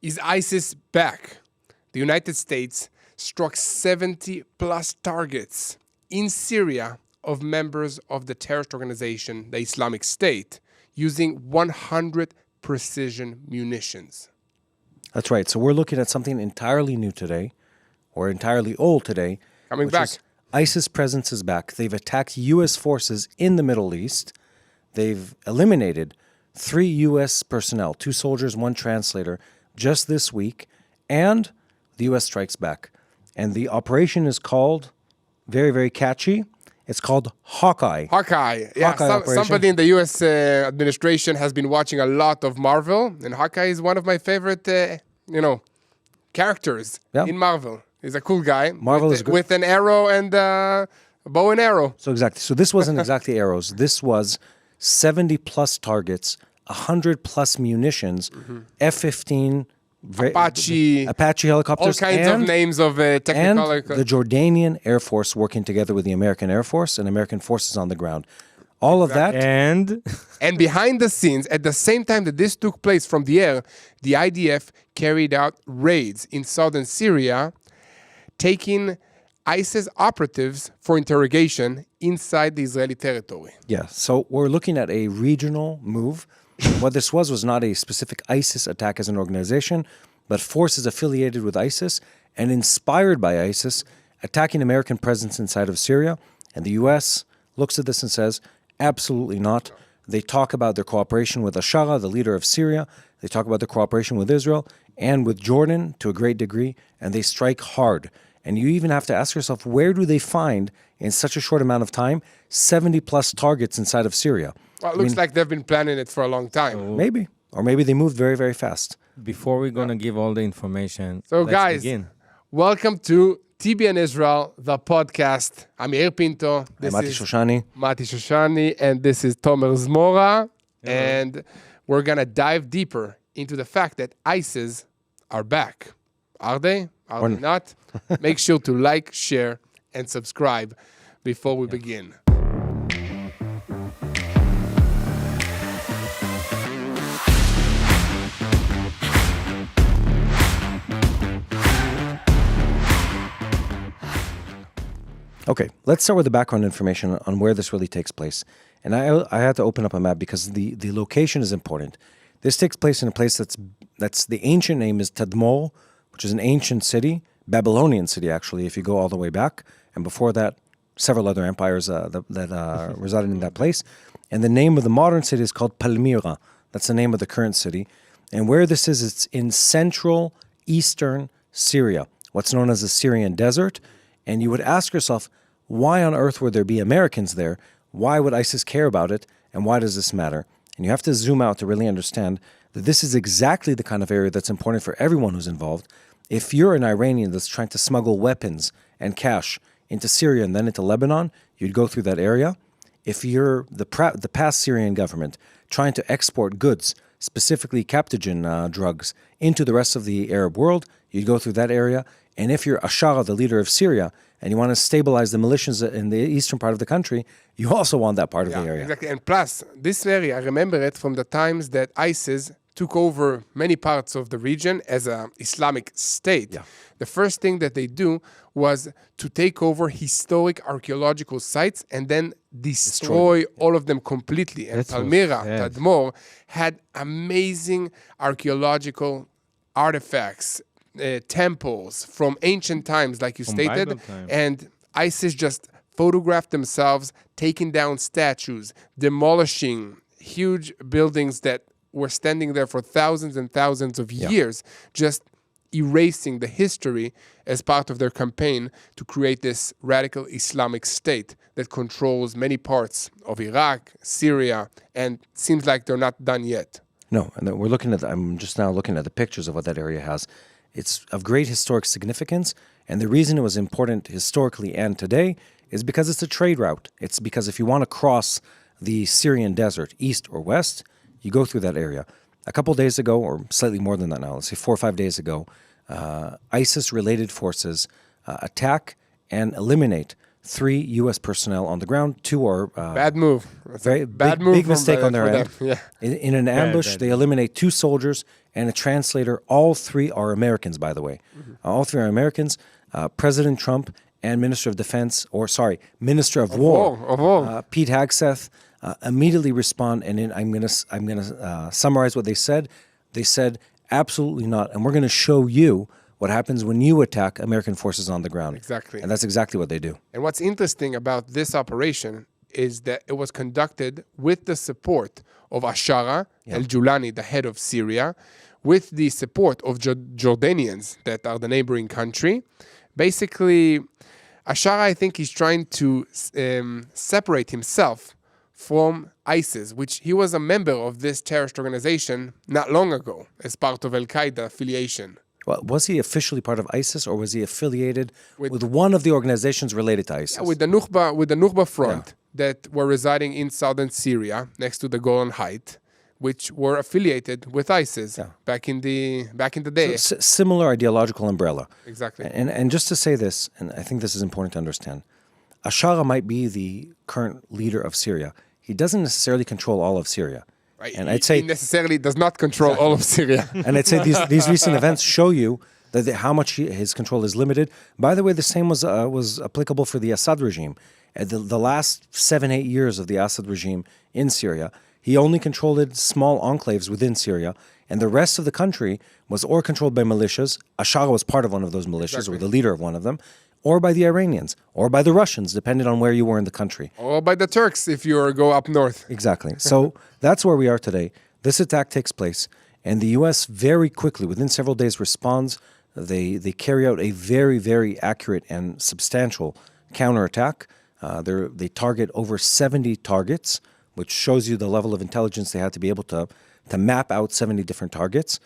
Is ISIS back? The United States struck 70 plus targets in Syria of members of the terrorist organization, the Islamic State, using 100 precision munitions. That's right. So we're looking at something entirely new today, or entirely old today. Coming back. ISIS presence is back. They've attacked U.S. forces in the Middle East. They've eliminated 3 U.S. personnel, 2 soldiers, 1 translator, just this week, and the U.S. strikes back. And the operation is called, very, very catchy, it's called Hawkeye. Hawkeye. Yeah, somebody in the U.S. Administration has been watching a lot of Marvel, and Hawkeye is one of my favorite, characters in Marvel. He's a cool guy. Marvel is good. With an arrow and a bow and arrow. So exactly. So this wasn't exactly arrows. This was 70 plus targets, 100 plus munitions, F-15, Apache helicopters, all kinds of names of technical. And the Jordanian Air Force working together with the American Air Force and American forces on the ground. All of that. And behind the scenes, at the same time that this took place from the air, the IDF carried out raids in southern Syria, taking ISIS operatives for interrogation inside the Israeli territory. Yeah, so we're looking at a regional move. What this was not a specific ISIS attack as an organization, but forces affiliated with ISIS and inspired by ISIS attacking American presence inside of Syria. And the U.S. looks at this and says, absolutely not. They talk about their cooperation with Ashara, the leader of Syria. They talk about their cooperation with Israel and with Jordan to a great degree, and they strike hard. And you even have to ask yourself, where do they find, in such a short amount of time, 70 plus targets inside of Syria? Well, it looks like they've been planning it for a long time. Maybe. Or maybe they moved very, very fast. before we're going to give all the information, so let's guys, begin. Welcome to TBN Israel, the podcast. I'm Yair Pinto. I'm Mati Shoshani. Mati Shoshani, and this is Tomer Zmora. And we're going to dive deeper into the fact that ISIS are back. Are they? Are they not? Make sure to like, share, and subscribe before we begin. Okay, let's start with the background information on where this really takes place. And I had to open up a map because the location is important. This takes place in a place that's the ancient name is Tadmor, which is an ancient city, Babylonian city actually, if you go all the way back. And before that, several other empires that resided in that place. And the name of the modern city is called Palmyra. That's the name of the current city. And where this is, it's in central eastern Syria, what's known as the Syrian desert. And you would ask yourself, why on earth would there be Americans there? Why would ISIS care about it? And why does this matter? And you have to zoom out to really understand that this is exactly the kind of area that's important for everyone who's involved. If you're an Iranian that's trying to smuggle weapons and cash into Syria and then into Lebanon, you'd go through that area. If you're the past Syrian government trying to export goods, specifically captagen drugs, into the rest of the Arab world, you'd go through that area. And if you're Ashara, the leader of Syria, and you want to stabilize the militias in the eastern part of the country, you also want that part of the area. Exactly. And plus, this area, I remember it from the times that ISIS took over many parts of the region as an Islamic state. Yeah. The first thing that they do was to take over historic archaeological sites and then destroy all of them completely. And Palmyra, Tadmor, had amazing archaeological artifacts, temples from ancient times, like you stated, and ISIS just photographed themselves taking down statues, demolishing huge buildings that were standing there for thousands and thousands of years, just erasing the history as part of their campaign to create this radical Islamic state that controls many parts of Iraq, Syria, and seems like they're not done yet. No, and I'm just now looking at the pictures of what that area has. It's of great historic significance, and the reason it was important historically and today is because it's a trade route. It's because if you want to cross the Syrian desert, east or west, you go through that area. A couple days ago, or slightly more than that now, let's say 4 or 5 days ago, ISIS-related forces attack and eliminate 3 U.S. personnel on the ground. 2 are... bad move. Big mistake on their end. Yeah. In an ambush, they eliminate 2 soldiers and a translator. All three are Americans, by the way. All three are Americans. President Trump and Minister of Defense, Minister of War, Pete Hegseth, immediately respond. And I'm gonna summarize what they said. They said, absolutely not. And we're going to show you what happens when you attack American forces on the ground. Exactly. And that's exactly what they do. And what's interesting about this operation is that it was conducted with the support of Ashara al-Julani, the head of Syria, with the support of Jordanians that are the neighboring country. Basically, Ashara, I think he's trying to separate himself from ISIS, which he was a member of this terrorist organization not long ago as part of Al-Qaeda affiliation. Well, was he officially part of ISIS, or was he affiliated with one of the organizations related to ISIS? With the Nukhba front that were residing in southern Syria next to the Golan Heights, which were affiliated with ISIS back in the day. So, similar ideological umbrella. Exactly. And just to say this, and I think this is important to understand, Ashara might be the current leader of Syria. He doesn't necessarily control all of Syria. Right. And I'd say he necessarily does not control all of Syria. And I'd say these recent events show you that how much his control is limited. By the way, the same was applicable for the Assad regime. The last 7-8 years of the Assad regime in Syria, he only controlled small enclaves within Syria, and the rest of the country was or controlled by militias. Ashara was part of one of those militias, or the leader of one of them, or by the Iranians, or by the Russians, depending on where you were in the country. Or by the Turks, if you go up north. Exactly. So that's where we are today. This attack takes place, and the U.S. very quickly, within several days, responds. They carry out a very, very accurate and substantial counterattack. They target over 70 targets, which shows you the level of intelligence they had to be able to map out 70 different targets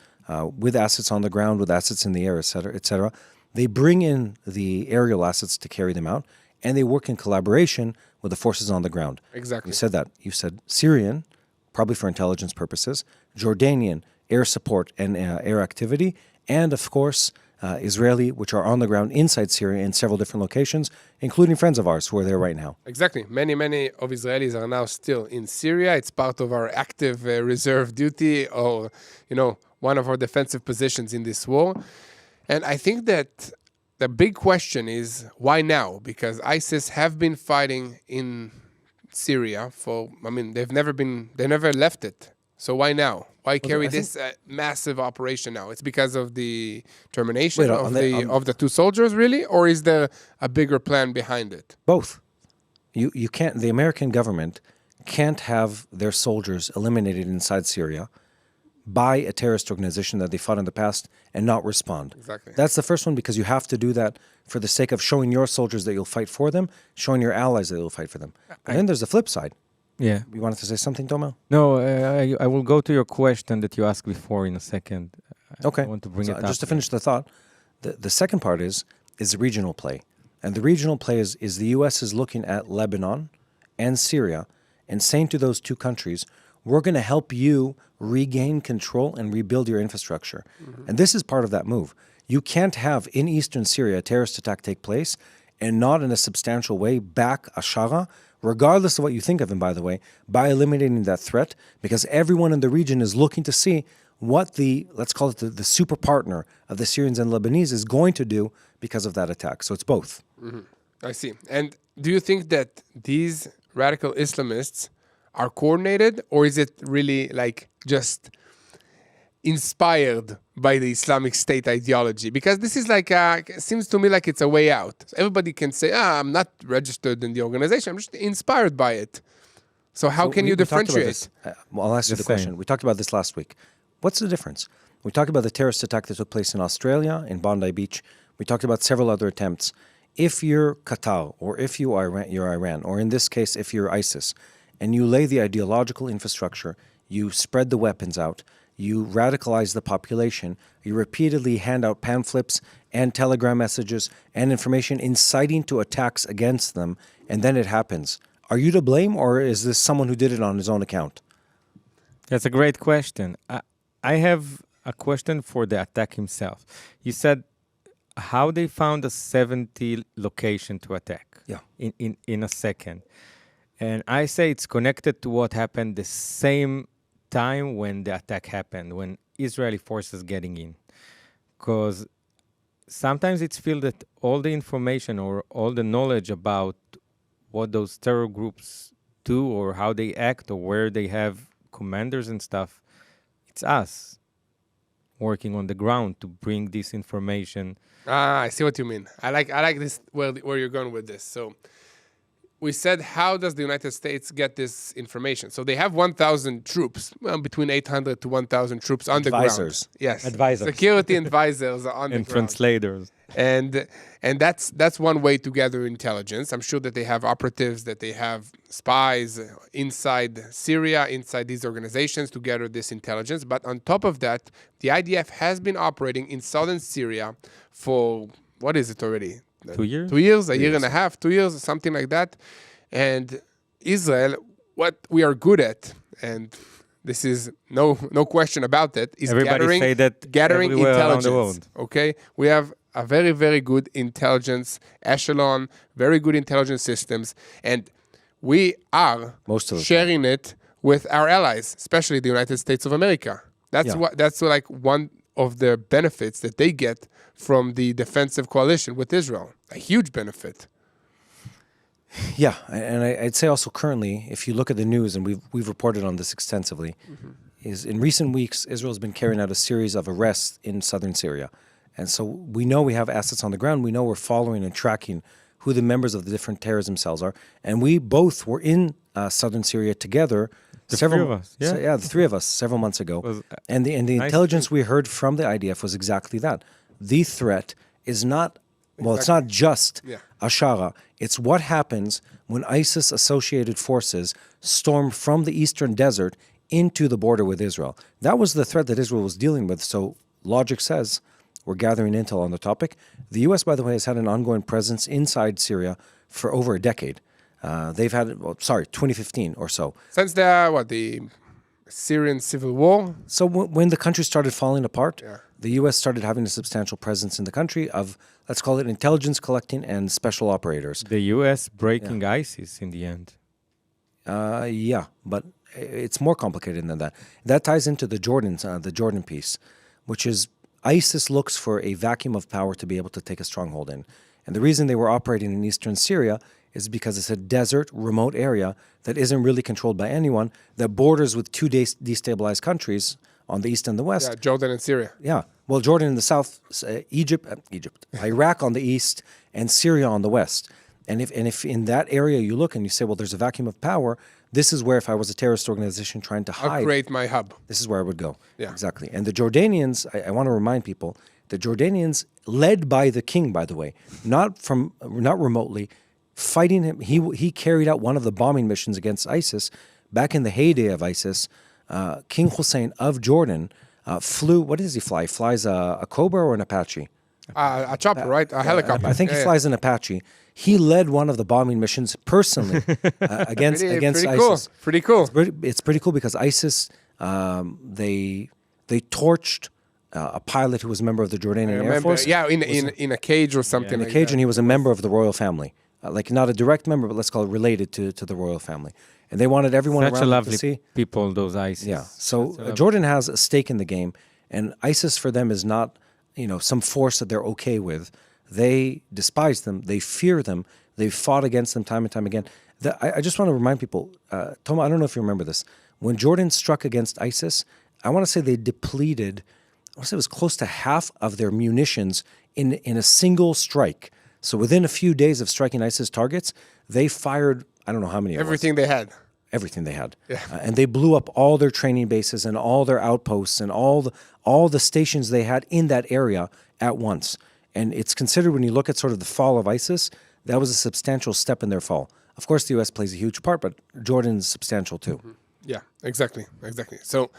with assets on the ground, with assets in the air, et cetera, et cetera. They bring in the aerial assets to carry them out, and they work in collaboration with the forces on the ground. Exactly. You said that. You said Syrian, probably for intelligence purposes, Jordanian, air support and air activity, and of course, Israeli, which are on the ground inside Syria in several different locations, including friends of ours who are there right now. Exactly. Many of Israelis are now still in Syria. It's part of our active reserve duty, or, one of our defensive positions in this war. And I think that the big question is, why now? Because ISIS have been fighting in Syria they never left it. So why now? Why carry this massive operation now? It's because of the termination of the two soldiers, really? Or is there a bigger plan behind it? Both. You can't. The American government can't have their soldiers eliminated inside Syria by a terrorist organization that they fought in the past and not respond. Exactly. That's the first one, because you have to do that for the sake of showing your soldiers that you'll fight for them, showing your allies that you'll fight for them. And then there's the flip side. Yeah. You wanted to say something, Tomo? No, I will go to your question that you asked before in a second. Okay. I want to bring it up. Just to finish the thought, the second part is the regional play. And the regional play is the U.S. is looking at Lebanon and Syria and saying to those two countries, we're going to help you regain control and rebuild your infrastructure. Mm-hmm. And this is part of that move. You can't have in eastern Syria a terrorist attack take place and not in a substantial way back Ashara, regardless of what you think of him, by the way, by eliminating that threat, because everyone in the region is looking to see what let's call it the super partner of the Syrians and Lebanese is going to do because of that attack. So it's both. Mm-hmm. I see. And do you think that these radical Islamists are coordinated, or is it really just inspired by the Islamic State ideology? Because this is seems to me like it's a way out. Everybody can say, I'm not registered in the organization, I'm just inspired by it. So how can you differentiate? I'll ask you the question. We talked about this last week. What's the difference? We talked about the terrorist attack that took place in Australia, in Bondi Beach. We talked about several other attempts. If you're Qatar, or if you're Iran, or in this case, if you're ISIS, and you lay the ideological infrastructure, you spread the weapons out, you radicalize the population, you repeatedly hand out pamphlets and telegram messages and information inciting to attacks against them, and then it happens. Are you to blame, or is this someone who did it on his own account? That's a great question. I have a question for the attack himself. You said how they found a 70 location to attack in a second. And I say it's connected to what happened the same time when the attack happened, when Israeli forces getting in? Because sometimes it's feel that all the information or all the knowledge about what those terror groups do or how they act or where they have commanders and stuff, it's us working on the ground to bring this information. I see what you mean. I like this where you're going with this. So we said, how does the United States get this information? So they have 1,000 troops, between 800 to 1,000 troops on the ground. Advisors. Yes. Advisors. Security advisors on the And ground. translators. And that's one way to gather intelligence. I'm sure that they have operatives, that they have spies inside Syria, inside these organizations to gather this intelligence. But on top of that, the IDF has been operating in southern Syria for, what is it already? 2 years? 2 years, a year and a half, 2 years, something like that. And Israel, what we are good at, and this is no question about it, is Everybody say that gathering everywhere around the intelligence. world. Okay, we have a very, very good intelligence echelon, very good intelligence systems, and we are Most of the sharing it with our allies, especially the United States of America. That's like one of the benefits that they get from the defensive coalition with Israel. A huge benefit. Yeah, and I'd say also currently, if you look at the news, and we've reported on this extensively, is in recent weeks, Israel's been carrying out a series of arrests in southern Syria. And so we know we have assets on the ground. We know we're following and tracking who the members of the different terrorism cells are. And we both were in southern Syria together. The three of us, yeah. The three of us several months ago. And the nice intelligence we heard from the IDF was exactly that. The threat is not, it's not just Ashara. It's what happens when ISIS-associated forces storm from the eastern desert into the border with Israel. That was the threat that Israel was dealing with. So logic says we're gathering intel on the topic. The U.S., by the way, has had an ongoing presence inside Syria for over a decade. They've had, 2015 or so. Since the Syrian civil war? So when the country started falling apart, the U.S. started having a substantial presence in the country of, let's call it intelligence collecting and special operators. The U.S. breaking ISIS in the end. But it's more complicated than that. That ties into the Jordan piece, which is ISIS looks for a vacuum of power to be able to take a stronghold in. And the reason they were operating in eastern Syria is because it's a desert, remote area that isn't really controlled by anyone, that borders with two destabilized countries on the east and the west. Yeah, Jordan and Syria. Yeah. Well, Jordan in the south, Iraq on the east, and Syria on the west. And if in that area you look and you say, well, there's a vacuum of power, this is where if I was a terrorist organization trying to hide, I'll create my hub. This is where I would go. Yeah. Exactly. And the Jordanians, I want to remind people, the Jordanians, led by the king, by the way, not remotely, fighting him. He carried out one of the bombing missions against ISIS back in the heyday of ISIS. King Hussein of Jordan flew. What does he fly? He flies a Cobra or an Apache? A chopper, right? A helicopter. I think he flies an Apache. He led one of the bombing missions personally against ISIS. Pretty cool. It's pretty cool because ISIS they torched a pilot who was a member of the Jordanian Air Force. Yeah, in a cage or something. In a cage, and he was a member of the royal family. Like not a direct member, but let's call it related to the royal family. And they wanted everyone Such around a lovely to see. people, those ISIS. Yeah. So Jordan has a stake in the game, and ISIS for them is not, some force that they're okay with. They despise them. They fear them. They've fought against them time and time again. I just want to remind people, Toma, I don't know if you remember this. When Jordan struck against ISIS, I want to say they depleted, I want to say it was close to half of their munitions in a single strike. So within a few days of striking ISIS targets, they fired, I don't know how many. Everything they had. Everything they had. Yeah. And they blew up all their training bases and all their outposts and all the stations they had in that area at once. And it's considered, when you look at sort of the fall of ISIS, that was a substantial step in their fall. Of course, the U.S. plays a huge part, but Jordan's substantial too. Mm-hmm. Yeah, exactly. So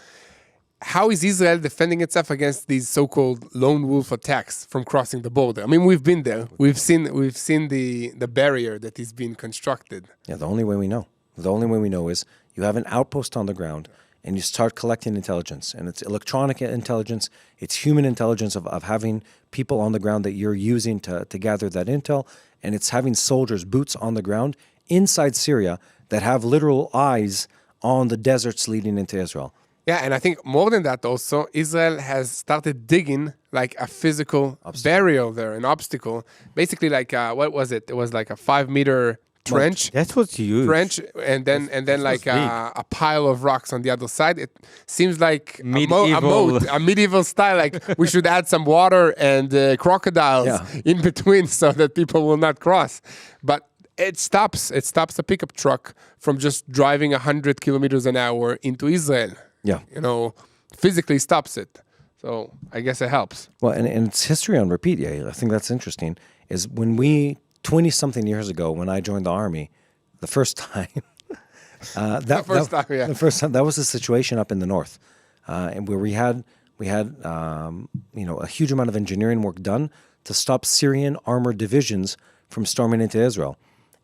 how is Israel defending itself against these so-called lone wolf attacks from crossing the border? I mean, we've been there. We've seen the barrier that is being constructed. Yeah, the only way we know is you have an outpost on the ground and you start collecting intelligence. And it's electronic intelligence, it's human intelligence of having people on the ground that you're using to gather that intel. And it's having soldiers, boots on the ground inside Syria that have literal eyes on the deserts leading into Israel. Yeah, and I think more than that also, Israel has started digging like a physical barrier there, an obstacle. Basically like, what was it? It was like a 5-meter trench. That's what's huge. Trench, and then like a pile of rocks on the other side. It seems like a medieval style. Like we should add some water and crocodiles in between so that people will not cross. But it stops a pickup truck from just driving 100 kilometers an hour into Israel. Yeah. Physically stops it. So I guess it helps. Well, and it's history on repeat, I think that's interesting, is when we, 20-something years ago, when I joined the Army, the first time, that was the situation up in the north, and where we had a huge amount of engineering work done to stop Syrian armored divisions from storming into Israel.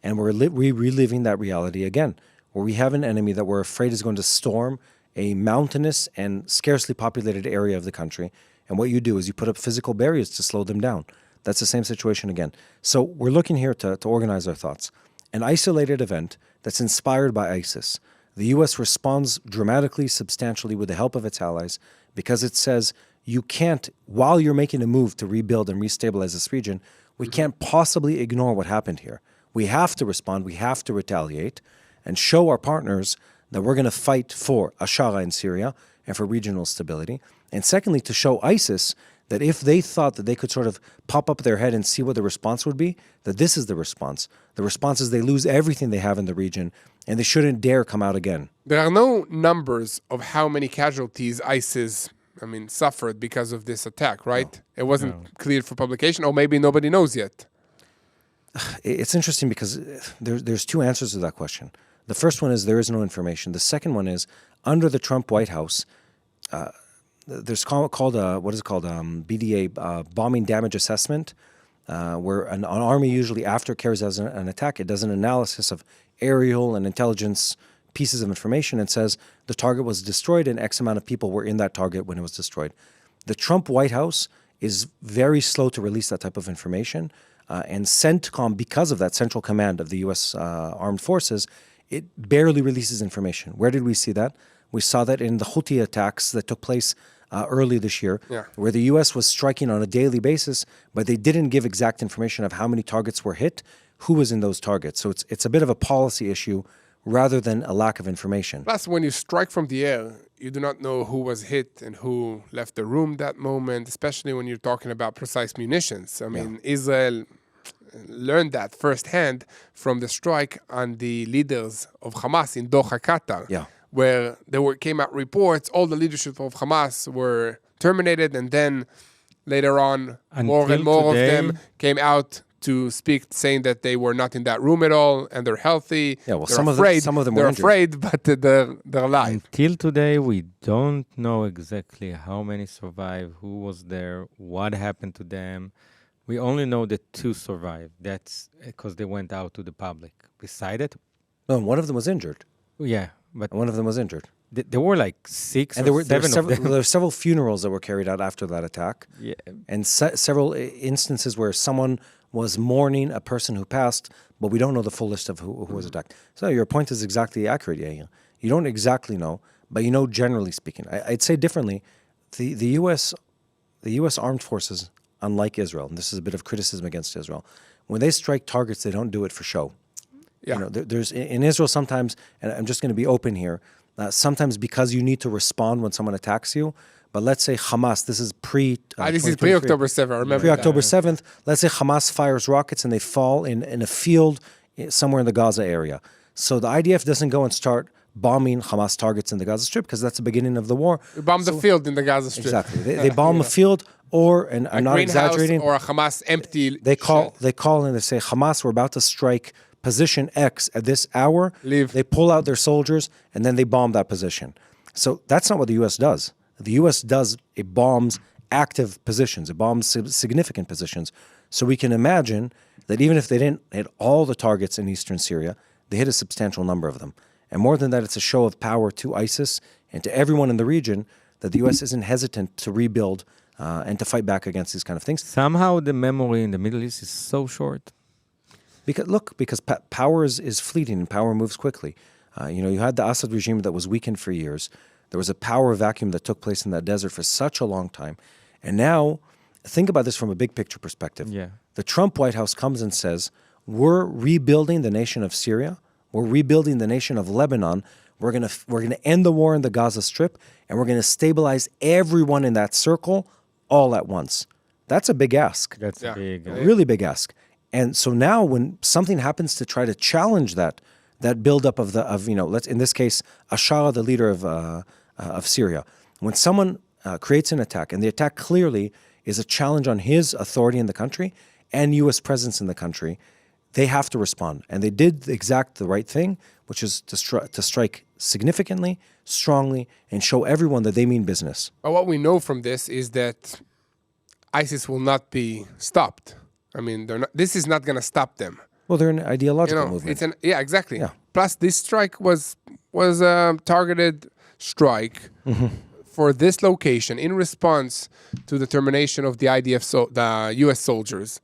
And we're reliving that reality again, where we have an enemy that we're afraid is going to storm a mountainous and scarcely populated area of the country. And what you do is you put up physical barriers to slow them down. That's the same situation again. So we're looking here to organize our thoughts. An isolated event that's inspired by ISIS. The U.S. responds dramatically, substantially with the help of its allies because it says you can't, while you're making a move to rebuild and restabilize this region, we can't possibly ignore what happened here. We have to respond, we have to retaliate and show our partners that we're going to fight for Ashara in Syria and for regional stability. And secondly, to show ISIS that if they thought that they could sort of pop up their head and see what the response would be, that this is the response. The response is they lose everything they have in the region and they shouldn't dare come out again. There are no numbers of how many casualties ISIS suffered because of this attack, right? No. It wasn't cleared for publication, or maybe nobody knows yet. It's interesting because there's two answers to that question. The first one is there is no information. The second one is under the Trump White House, there's called BDA, bombing damage assessment, where an army usually after carries out an attack, it does an analysis of aerial and intelligence pieces of information and says the target was destroyed and X amount of people were in that target when it was destroyed. The Trump White House is very slow to release that type of information. And CENTCOM, because of that, Central Command of the U.S. Armed Forces, it barely releases information. Where did we see that? We saw that in the Houthi attacks that took place early this year, where the U.S. was striking on a daily basis, but they didn't give exact information of how many targets were hit, who was in those targets. So it's a bit of a policy issue rather than a lack of information. Plus, when you strike from the air, you do not know who was hit and who left the room that moment, especially when you're talking about precise munitions. Israel learned that firsthand from the strike on the leaders of Hamas in Doha, Qatar, where came out reports, all the leadership of Hamas were terminated, and then later on, more and more of them came out to speak, saying that they were not in that room at all, and they're healthy. Yeah, well, some of them were injured. Afraid, but they're alive. Until today, we don't know exactly how many survived, who was there, what happened to them. We only know that 2 survived. That's because they went out to the public. Beside it, no, one of them was injured. Yeah, but one of them was injured. There were like 6 and or 7 of them. There were several funerals that were carried out after that attack. Yeah, and several instances where someone was mourning a person who passed, but we don't know the full list of who was attacked. So your point is exactly accurate, yeah. You don't exactly know, but you know generally speaking. I'd say differently, the U.S. Armed Forces, unlike Israel, and this is a bit of criticism against Israel, when they strike targets, they don't do it for show. Yeah. There's in Israel sometimes, and I'm just going to be open here, sometimes because you need to respond when someone attacks you. But let's say Hamas, this is this is pre-October 7th, I remember. Pre-October 7th, let's say Hamas fires rockets and they fall in a field somewhere in the Gaza area. So the IDF doesn't go and start bombing Hamas targets in the Gaza Strip because that's the beginning of the war. We bomb the field in the Gaza Strip. Exactly. They bomb a field or, and I'm not exaggerating, or a Hamas empty They call and they say, Hamas, we're about to strike position X at this hour. Leave. They pull out their soldiers and then they bomb that position. So that's not what the U.S. does. The U.S. it bombs active positions. It bombs significant positions. So we can imagine that even if they didn't hit all the targets in eastern Syria, they hit a substantial number of them. And more than that, it's a show of power to ISIS and to everyone in the region that the U.S. isn't hesitant to rebuild and to fight back against these kind of things. Somehow the memory in the Middle East is so short. Because power is fleeting and power moves quickly. You had the Assad regime that was weakened for years. There was a power vacuum that took place in that desert for such a long time. And now, think about this from a big picture perspective. Yeah. The Trump White House comes and says, we're rebuilding the nation of Syria. We're rebuilding the nation of Lebanon. We're gonna end the war in the Gaza Strip, and we're gonna stabilize everyone in that circle all at once. That's a big ask. That's a big, A really big ask. And so now, when something happens to try to challenge that buildup of let's in this case, Ashara, the leader of Syria, when someone creates an attack, and the attack clearly is a challenge on his authority in the country and U.S. presence in the country, they have to respond. And they did the right thing, which is to strike significantly, strongly, and show everyone that they mean business. But what we know from this is that ISIS will not be stopped. I mean, this is not going to stop them. Well, they're an ideological movement. Exactly. Yeah. Plus, this strike was a targeted strike for this location in response to the termination of the IDF, the U.S. soldiers.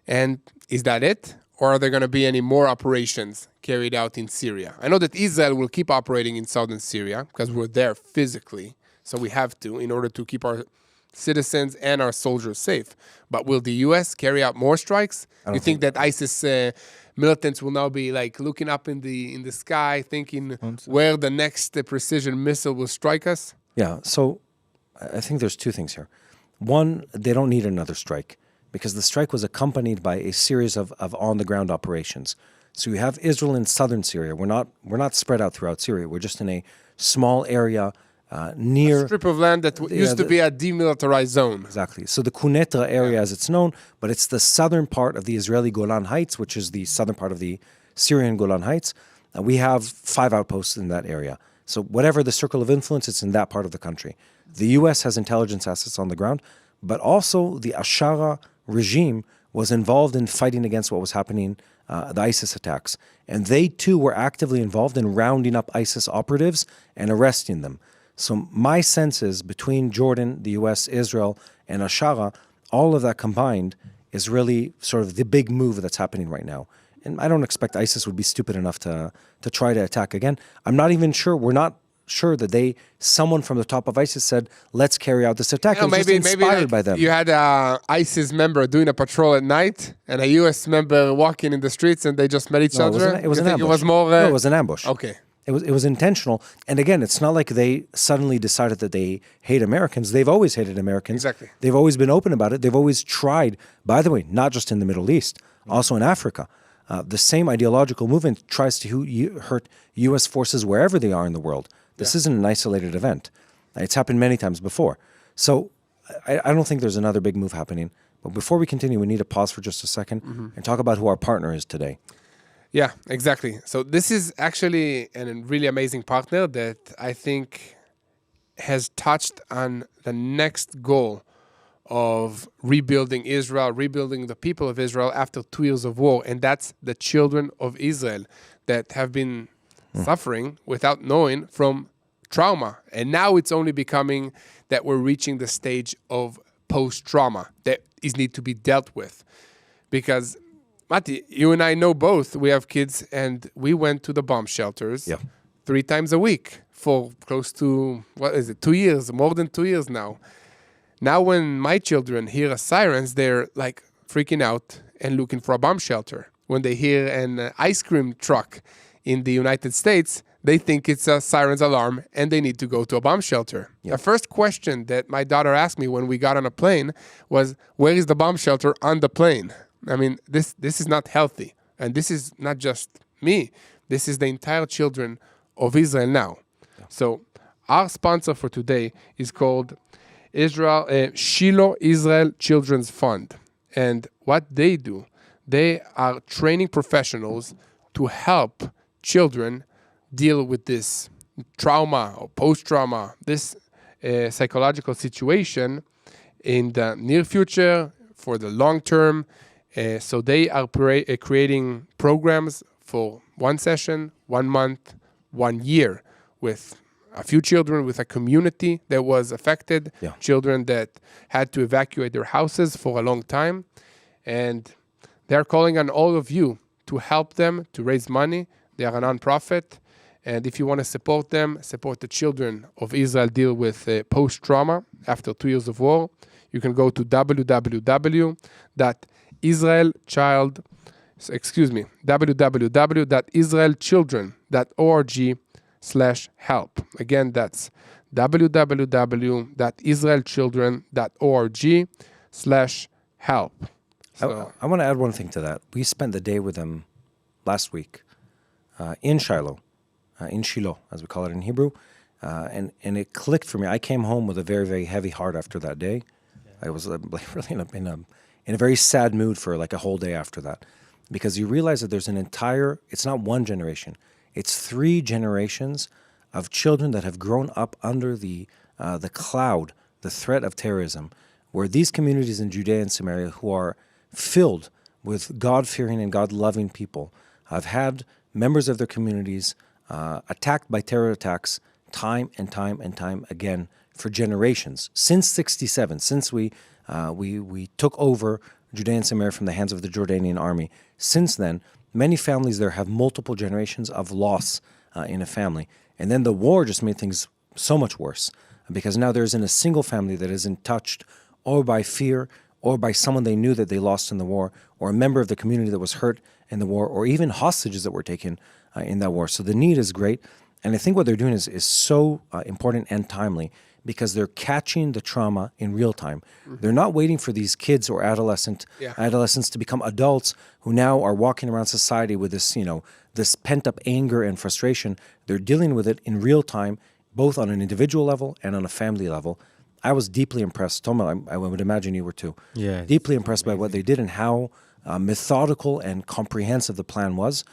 And is that it? Or are there going to be any more operations carried out in Syria? I know that Israel will keep operating in southern Syria because we're there physically. So we have to in order to keep our citizens and our soldiers safe. But will the U.S. carry out more strikes? You think that ISIS militants will now be like looking up in the sky, thinking where the next precision missile will strike us? Yeah, so I think there's two things here. One, they don't need another strike because the strike was accompanied by a series of on-the-ground operations. So you have Israel in southern Syria. We're not spread out throughout Syria. We're just in a small area near... A strip of land that used to be a demilitarized zone. Exactly. So the Quneitra area as it's known, but it's the southern part of the Israeli Golan Heights, which is the southern part of the Syrian Golan Heights. We have 5 outposts in that area. So whatever the circle of influence, it's in that part of the country. The U.S. has intelligence assets on the ground, but also the Ashara regime was involved in fighting against what was happening, the ISIS attacks. And they too were actively involved in rounding up ISIS operatives and arresting them. So my sense is between Jordan, the U.S., Israel, and Ashara, all of that combined is really sort of the big move that's happening right now. And I don't expect ISIS would be stupid enough to try to attack again. I'm not even sure, we're not sure that someone from the top of ISIS said, let's carry out this attack. It was just inspired by them. You had an ISIS member doing a patrol at night and a U.S. member walking in the streets and they just met each other? It was an ambush. No, it was an ambush. Okay. It was intentional. And again, it's not like they suddenly decided that they hate Americans. They've always hated Americans. Exactly. They've always been open about it. They've always tried, by the way, not just in the Middle East, also in Africa. The same ideological movement tries to hurt U.S. forces wherever they are in the world. This isn't an isolated event. It's happened many times before. So I don't think there's another big move happening. But before we continue, we need to pause for just a second and talk about who our partner is today. Yeah, exactly. So this is actually a really amazing partner that I think has touched on the next goal of rebuilding Israel, rebuilding the people of Israel after 2 years of war. And that's the children of Israel that have been suffering without knowing from trauma. And now it's only becoming that we're reaching the stage of post-trauma that need to be dealt with. Because, Mati, you and I know both. We have kids and we went to the bomb shelters 3 times a week for close to, 2 years, more than 2 years now. Now when my children hear sirens, they're like freaking out and looking for a bomb shelter. When they hear an ice cream truck in the United States, they think it's a siren's alarm and they need to go to a bomb shelter. The first question that my daughter asked me when we got on a plane was, where is the bomb shelter on the plane? I mean, this is not healthy. And this is not just me. This is the entire children of Israel now. So our sponsor for today is called Shiloh Israel Children's Fund. And what they do, they are training professionals to help children deal with this trauma or post-trauma, this psychological situation in the near future, for the long term. So they are creating programs for 1 session, 1 month, 1 year with a few children, with a community that was affected, children that had to evacuate their houses for a long time. And they're calling on all of you to help them to raise money. They are a nonprofit, And if you want to support them, support the children of Israel deal with post-trauma after 2 years of war, you can go to www.israelchildren.org/help. Again, that's www.israelchildren.org/help. So, I want to add one thing to that. We spent the day with them last week in Shiloh, in Shiloh, as we call it in Hebrew, and it clicked for me. I came home with a very, very heavy heart after that day. I was really in a very sad mood for like a whole day after that, because you realize that there's it's not one generation, it's 3 generations of children that have grown up under the cloud, the threat of terrorism, where these communities in Judea and Samaria who are filled with God-fearing and God-loving people have had members of their communities attacked by terror attacks time and time and time again for generations. Since 1967, since we took over Judea and Samaria from the hands of the Jordanian army, since then, many families there have multiple generations of loss in a family. And then the war just made things so much worse, because now there isn't a single family that isn't touched or by fear or by someone they knew that they lost in the war, or a member of the community that was hurt in the war, or even hostages that were taken in that war. So the need is great. And I think what they're doing is so important and timely, because they're catching the trauma in real time. Mm-hmm. They're not waiting for these kids or adolescents to become adults who now are walking around society with this, this pent-up anger and frustration. They're dealing with it in real time, both on an individual level and on a family level. I was deeply impressed. Toma, I would imagine you were too. Yeah, deeply impressed by what they did and how methodical and comprehensive the plan was.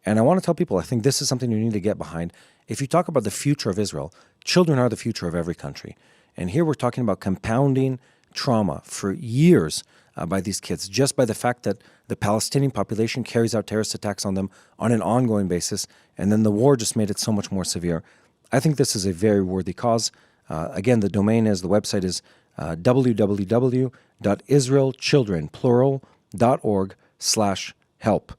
And I want to tell people, I think this is something you need to get behind. If you talk about the future of Israel, children are the future of every country. And here we're talking about compounding trauma for years by these kids, just by the fact that the Palestinian population carries out terrorist attacks on them on an ongoing basis, and then the war just made it so much more severe. I think this is a very worthy cause. Again, the website is www.israelchildren.org/help.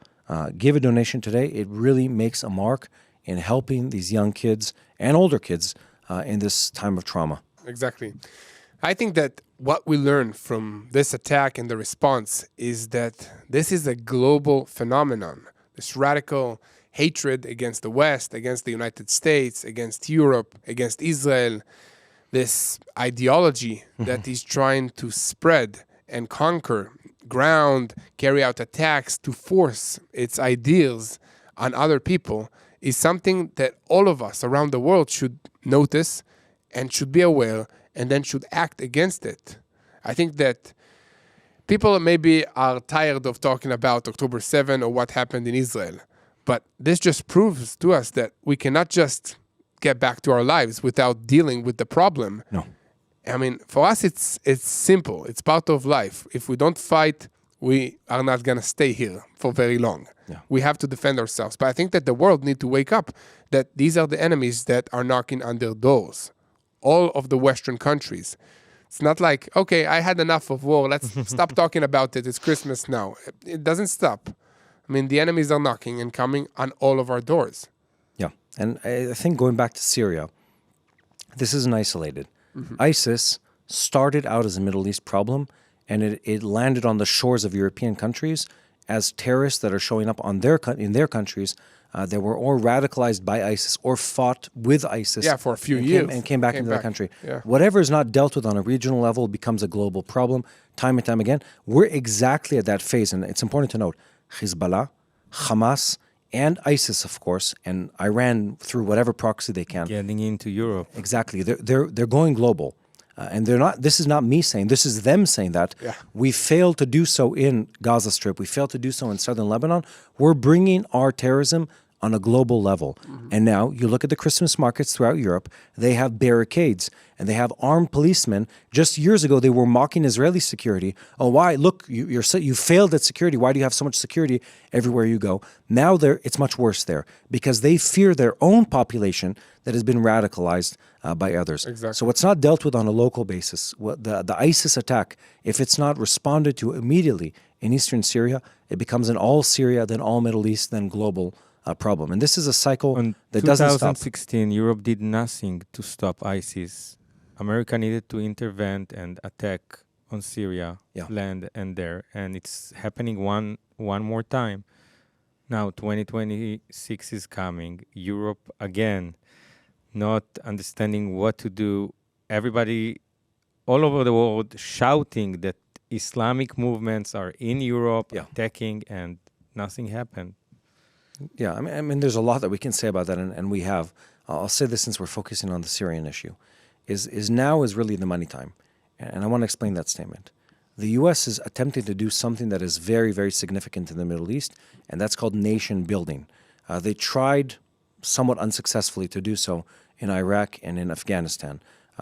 Give a donation today. It really makes a mark in helping these young kids and older kids in this time of trauma. Exactly. I think that what we learn from this attack and the response is that this is a global phenomenon. This radical hatred against the West, against the United States, against Europe, against Israel, this ideology that is trying to spread and conquer, ground, carry out attacks to force its ideals on other people is something that all of us around the world should notice and should be aware and then should act against it. I think that people maybe are tired of talking about October 7 or what happened in Israel, but this just proves to us that we cannot just get back to our lives without dealing with the problem. No. I mean, for us, it's simple. It's part of life. If we don't fight, we are not going to stay here for very long. Yeah. We have to defend ourselves. But I think that the world need to wake up that these are the enemies that are knocking on their doors. All of the Western countries. It's not like, okay, I had enough of war. Let's stop talking about it. It's Christmas now. It doesn't stop. I mean, the enemies are knocking and coming on all of our doors. Yeah. And I think going back to Syria, this isn't isolated. Mm-hmm. ISIS started out as a Middle East problem, and it landed on the shores of European countries as terrorists that are showing up in their countries that were or radicalized by ISIS or fought with ISIS. For a few years. And came back into the country. Yeah. Whatever is not dealt with on a regional level becomes a global problem time and time again. We're exactly at that phase, and it's important to note, Hezbollah, Hamas, and ISIS, of course, and Iran through whatever proxy they can. Getting into Europe. Exactly. They're going global. And they're not. This is not me saying. This is them saying that. Yeah. We failed to do so in Gaza Strip. We failed to do so in southern Lebanon. We're bringing our terrorism on a global level. Mm-hmm. And now you look at the Christmas markets throughout Europe. They have barricades and they have armed policemen. Just years ago, they were mocking Israeli security. Oh, why? Look, you failed at security. Why do you have so much security everywhere you go? Now it's much worse there because they fear their own population that has been radicalized by others. Exactly. So what's not dealt with on a local basis, the ISIS attack, if it's not responded to immediately in eastern Syria, it becomes an all Syria, then all Middle East, then global problem. And this is a cycle In that doesn't stop. 2016, Europe did nothing to stop ISIS. America needed to intervene and attack on Syria, land and there. And it's happening one more time. Now, 2026 is coming. Europe, again, not understanding what to do. Everybody all over the world shouting that Islamic movements are in Europe, attacking, and nothing happened. Yeah, I mean, there's a lot that we can say about that, and we have. I'll say this since we're focusing on the Syrian issue. Is now is really the money time. And I want to explain that statement. The U.S. is attempting to do something that is very, very significant in the Middle East, and that's called nation building. They tried somewhat unsuccessfully to do so in Iraq and in Afghanistan,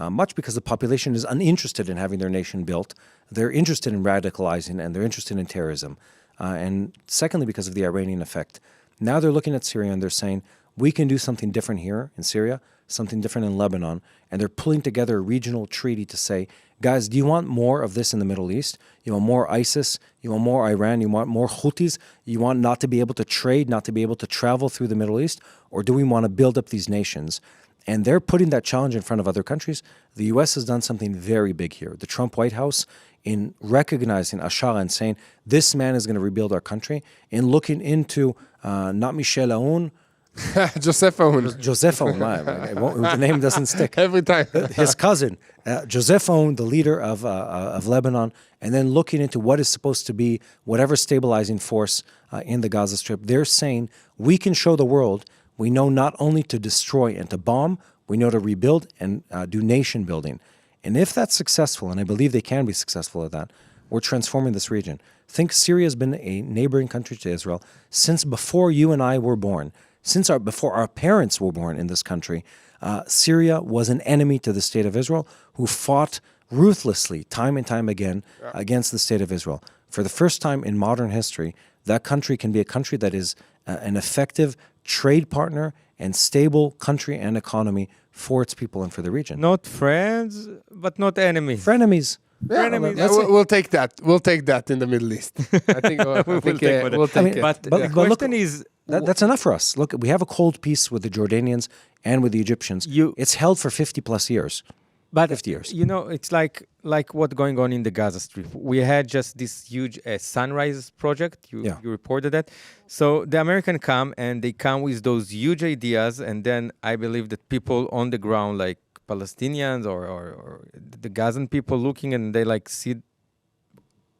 much because the population is uninterested in having their nation built. They're interested in radicalizing, and they're interested in terrorism. And secondly, because of the Iranian effect. Now they're looking at Syria and they're saying, we can do something different here in Syria, something different in Lebanon, and they're pulling together a regional treaty to say, guys, do you want more of this in the Middle East? You want more ISIS? You want more Iran? You want more Houthis? You want not to be able to trade, not to be able to travel through the Middle East? Or do we want to build up these nations? And they're putting that challenge in front of other countries. The U.S. has done something very big here. The Trump White House, in recognizing Ashara and saying, this man is going to rebuild our country, in looking into not Michel Aoun, Joseph Aoun. Joseph Aoun, the name doesn't stick. Every time. His cousin, Joseph Aoun, the leader of Lebanon, and then looking into what is supposed to be whatever stabilizing force in the Gaza Strip. They're saying, we can show the world we know not only to destroy and to bomb, we know to rebuild and do nation building. And if that's successful, and I believe they can be successful at that, we're transforming this region. Think Syria has been a neighboring country to Israel since before you and I were born. Before our parents were born in this country, Syria was an enemy to the state of Israel who fought ruthlessly, time and time again, against the state of Israel. For the first time in modern history, that country can be a country that is an effective trade partner and stable country and economy for its people and for the region. Not friends, but not enemies. Frenemies. We'll take that. We'll take that in the Middle East. I think we'll take it. But the question is... That's enough for us. Look, we have a cold peace with the Jordanians and with the Egyptians. It's held for 50 plus years. But 50 years. You know, it's like what's going on in the Gaza Strip. We had just this huge Sunrise project. You reported that. So the Americans come and they come with those huge ideas, and then I believe that people on the ground, like Palestinians or the Gazan people, looking and they like see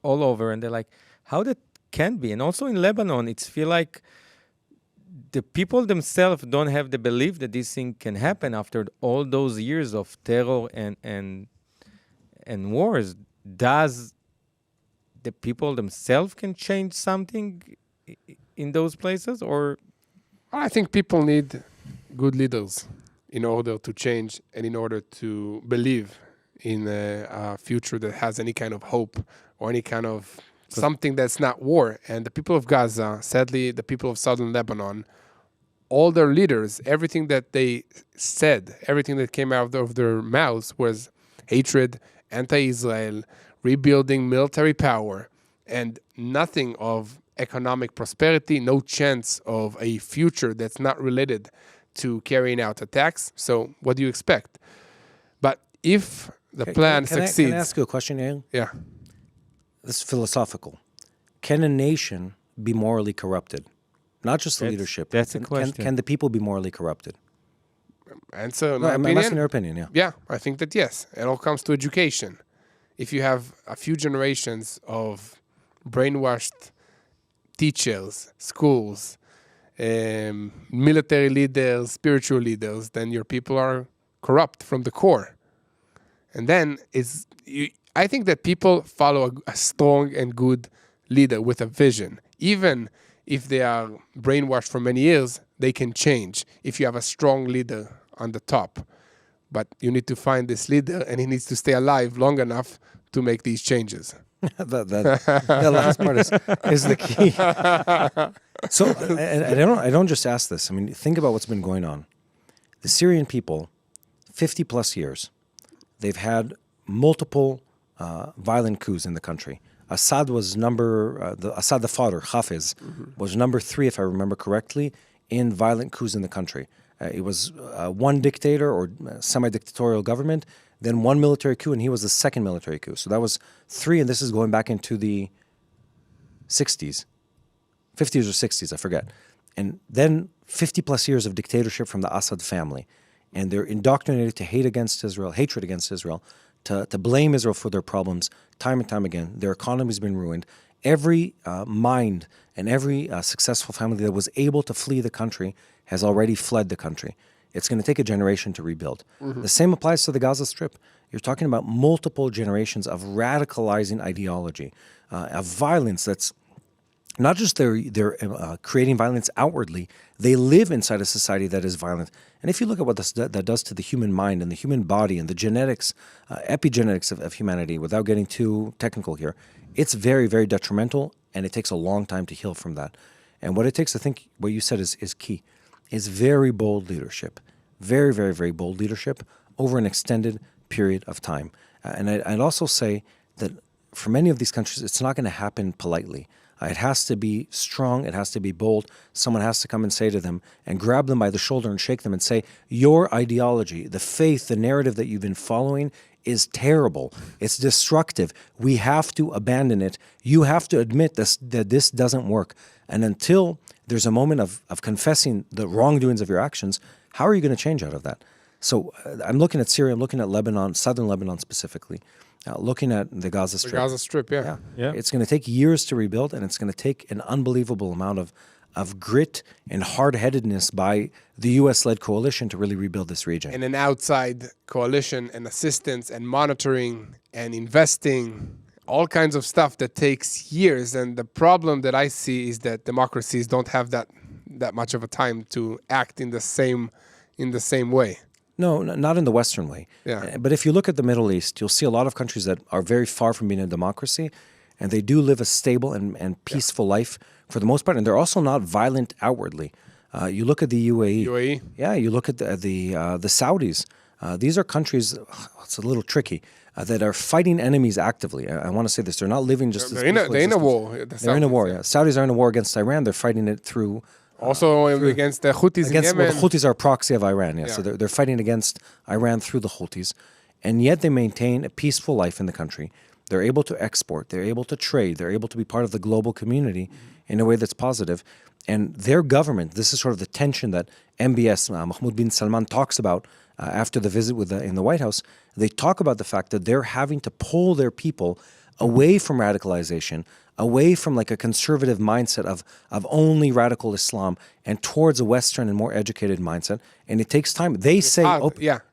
all over, and they're like, how that can be? And also in Lebanon, it's feel like the people themselves don't have the belief that this thing can happen after all those years of terror and wars. Does the people themselves can change something in those places, or? I think people need good leaders in order to change and in order to believe in a future that has any kind of hope or any kind of something that's not war. And the people of Gaza, sadly, the people of southern Lebanon, all their leaders, everything that they said, everything that came out of their mouths was hatred, anti-Israel, rebuilding military power, and nothing of economic prosperity, no chance of a future that's not related to carrying out attacks. So what do you expect? But if the plan succeeds... Can I ask you a question, Yael? Yeah. This is philosophical. Can a nation be morally corrupted? Not just the leadership. That's a question. Can the people be morally corrupted? Answer, I'm asking your opinion, yeah. Yeah, I think that yes. It all comes to education. If you have a few generations of brainwashed teachers, schools, military leaders, spiritual leaders, then your people are corrupt from the core. And then I think that people follow a strong and good leader with a vision. Even if they are brainwashed for many years, they can change if you have a strong leader on the top. But you need to find this leader, and he needs to stay alive long enough to make these changes. that last part is the key. So, I don't just ask this. I mean, think about what's been going on. The Syrian people, 50 plus years, they've had multiple violent coups in the country. Assad was Assad the father, Hafez, was number 3, if I remember correctly, in violent coups in the country. It was one dictator or semi-dictatorial government, then one military coup, and he was the second military coup. So that was 3, and this is going back into the 60s, 50s or 60s, I forget. And then 50 plus years of dictatorship from the Assad family. And they're indoctrinated to hatred against Israel, to blame Israel for their problems time and time again. Their economy's been ruined. Every mind and every successful family that was able to flee the country has already fled the country. It's going to take a generation to rebuild. The same applies to the Gaza Strip. You're talking about multiple generations of radicalizing ideology, of violence that's not just they're creating violence outwardly, they live inside a society that is violent. And if you look at what that does to the human mind and the human body and the genetics, epigenetics of humanity, without getting too technical here, it's very, very detrimental, and it takes a long time to heal from that. And what it takes, I think, what you said is key, is very bold leadership, very, very, very bold leadership over an extended period of time. And I'd also say that for many of these countries, it's not going to happen politely. It has to be strong. It has to be bold. Someone has to come and say to them and grab them by the shoulder and shake them and say, your ideology, the faith, the narrative that you've been following is terrible. It's destructive. We have to abandon it. You have to admit that this doesn't work. And until there's a moment of confessing the wrongdoings of your actions, how are you going to change out of that? So I'm looking at Syria, I'm looking at Lebanon, southern Lebanon specifically. Looking at the Gaza Strip. The Gaza Strip, yeah. It's going to take years to rebuild, and it's going to take an unbelievable amount of grit and hard-headedness by the U.S.-led coalition to really rebuild this region. And an outside coalition and assistance and monitoring and investing, all kinds of stuff that takes years. And the problem that I see is that democracies don't have that much of a time to act in the same way. No, not in the Western way. Yeah. But if you look at the Middle East, you'll see a lot of countries that are very far from being a democracy, and they do live a stable and peaceful life for the most part, and they're also not violent outwardly. You look at the UAE. Yeah, you look at the Saudis. These are countries, it's a little tricky, that are fighting enemies actively. I want to say this, they're not living just They're in a war. They're in a war, yeah. Saudis are in a war against Iran. They're fighting it through... Also against the Houthis in Yemen. Well, the Houthis are a proxy of Iran, yeah. So they're fighting against Iran through the Houthis. And yet they maintain a peaceful life in the country. They're able to export. They're able to trade. They're able to be part of the global community in a way that's positive. And their government, this is sort of the tension that MBS, Mahmoud bin Salman, talks about after the visit in the White House. They talk about the fact that they're having to pull their people away from radicalization, away from like a conservative mindset of only radical Islam and towards a Western and more educated mindset. And it takes time. They say,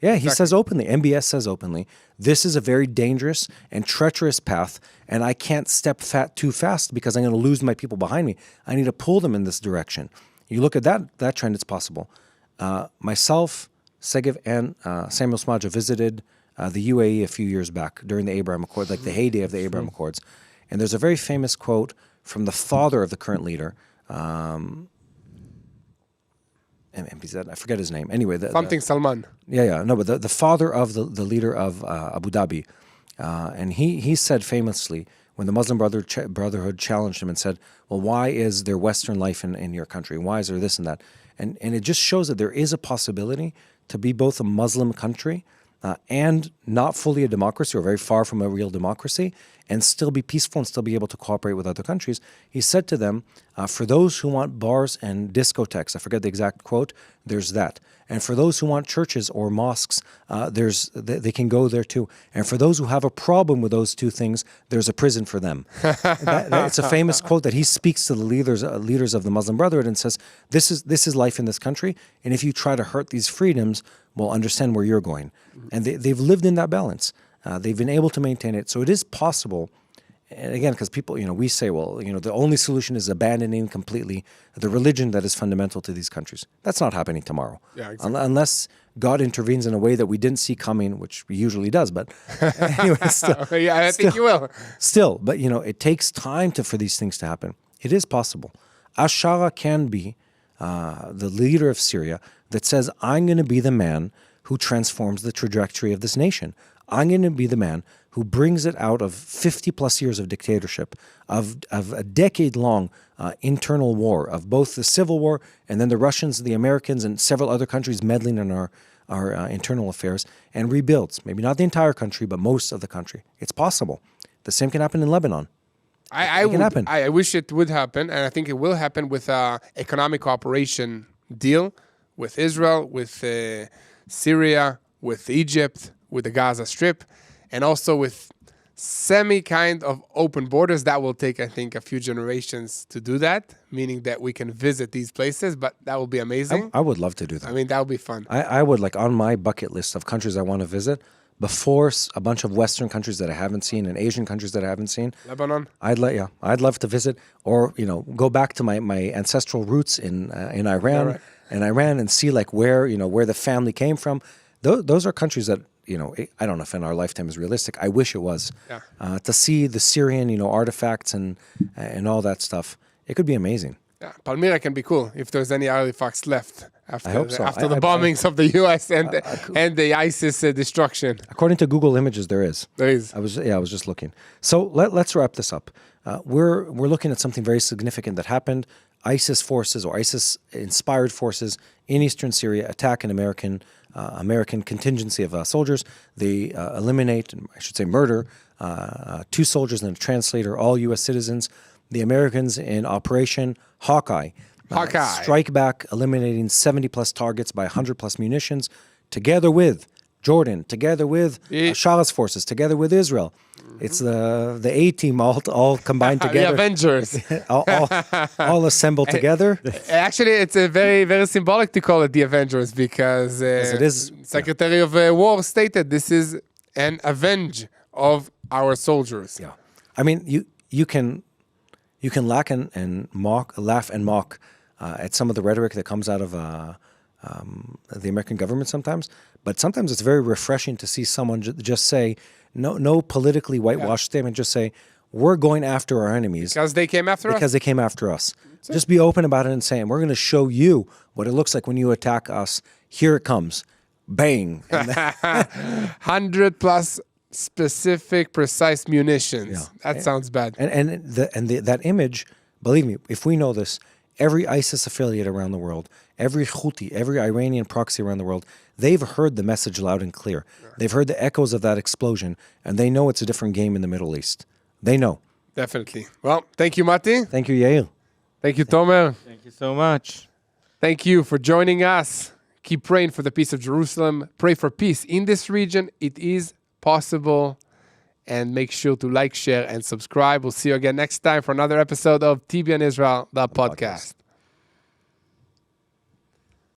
he says openly, MBS says openly, this is a very dangerous and treacherous path, and I can't step too fast because I'm going to lose my people behind me. I need to pull them in this direction. You look at that trend, it's possible. Myself, Segev, and Samuel Smadja visited the UAE a few years back during the Abraham Accords, like the heyday of the Abraham Accords. And there's a very famous quote from the father of the current leader. I forget his name. Anyway, Salman. No, but the father of the leader of Abu Dhabi, and he said famously when the Muslim Brotherhood challenged him and said, "Well, why is there Western life in your country? Why is there this and that?" And it just shows that there is a possibility to be both a Muslim country and not fully a democracy or very far from a real democracy, and still be peaceful and still be able to cooperate with other countries. He said to them, for those who want bars and discotheques, I forget the exact quote, there's that. And for those who want churches or mosques, they can go there too. And for those who have a problem with those two things, there's a prison for them. It's a famous quote that he speaks to the leaders of the Muslim Brotherhood and says, this is life in this country, and if you try to hurt these freedoms, well, understand where you're going. And they've lived in that balance. They've been able to maintain it. So it is possible. And again, because people, we say, well, the only solution is abandoning completely the religion that is fundamental to these countries. That's not happening tomorrow. Yeah, exactly. Unless God intervenes in a way that we didn't see coming, which he usually does. But anyway, still. Yeah, I think you will. Still, but it takes time for these things to happen. It is possible. Ashara can be the leader of Syria that says, I'm going to be the man who transforms the trajectory of this nation. I'm going to be the man who brings it out of 50 plus years of dictatorship, of a decade-long internal war, of both the Civil War and then the Russians, the Americans, and several other countries meddling in our internal affairs, and rebuilds. Maybe not the entire country, but most of the country. It's possible. The same can happen in Lebanon. I wish it would happen, and I think it will happen with an economic cooperation deal with Israel, with Syria, with Egypt, with the Gaza Strip, and also with kind of open borders. That will take, I think, a few generations to do that, meaning that we can visit these places, but that will be amazing. I would love to do that. I mean, that would be fun. I would, like, on my bucket list of countries I want to visit, before a bunch of Western countries that I haven't seen and Asian countries that I haven't seen. Lebanon? I'd love to visit, or, go back to my ancestral roots in Iran, right. and see, like, where the family came from. Those are countries that, I don't know if in our lifetime is realistic. I wish it was. Yeah. To see the Syrian, artifacts and all that stuff, it could be amazing. Yeah, Palmyra can be cool if there's any artifacts left after the bombings of the U.S. and the ISIS destruction. According to Google Images, there is. There is. I was just looking. So let's wrap this up. We're looking at something very significant that happened. ISIS forces or ISIS-inspired forces in eastern Syria attack an American contingency of soldiers. They eliminate, I should say murder, 2 soldiers and a translator, all U.S. citizens. The Americans in Operation Hawkeye strike back, eliminating 70-plus targets by 100-plus munitions, together with Jordan, together with Shah's forces, together with Israel. It's the A-team all combined together. The Avengers. all assembled together. Actually, it's a very, very symbolic to call it the Avengers because it is. Secretary of War stated this is an avenge of our soldiers. Yeah. I mean, you can laugh and mock at some of the rhetoric that comes out of the American government sometimes, but sometimes it's very refreshing to see someone just say, no politically whitewashed statement, just say, we're going after our enemies. Because they came after us? Because they came after us. Just be open about it and say, we're going to show you what it looks like when you attack us. Here it comes. Bang. 100-plus specific, precise munitions. Yeah. That sounds bad. And that image, believe me, if we know this, every ISIS affiliate around the world, every Houthi, every Iranian proxy around the world, they've heard the message loud and clear. Yeah. They've heard the echoes of that explosion, and they know it's a different game in the Middle East. They know. Definitely. Well, thank you, Mati. Thank you, Yael. Thank you, Tomer. Thank you so much. Thank you for joining us. Keep praying for the peace of Jerusalem. Pray for peace in this region. It is possible. And make sure to like, share, and subscribe. We'll see you again next time for another episode of TBN Israel, the podcast.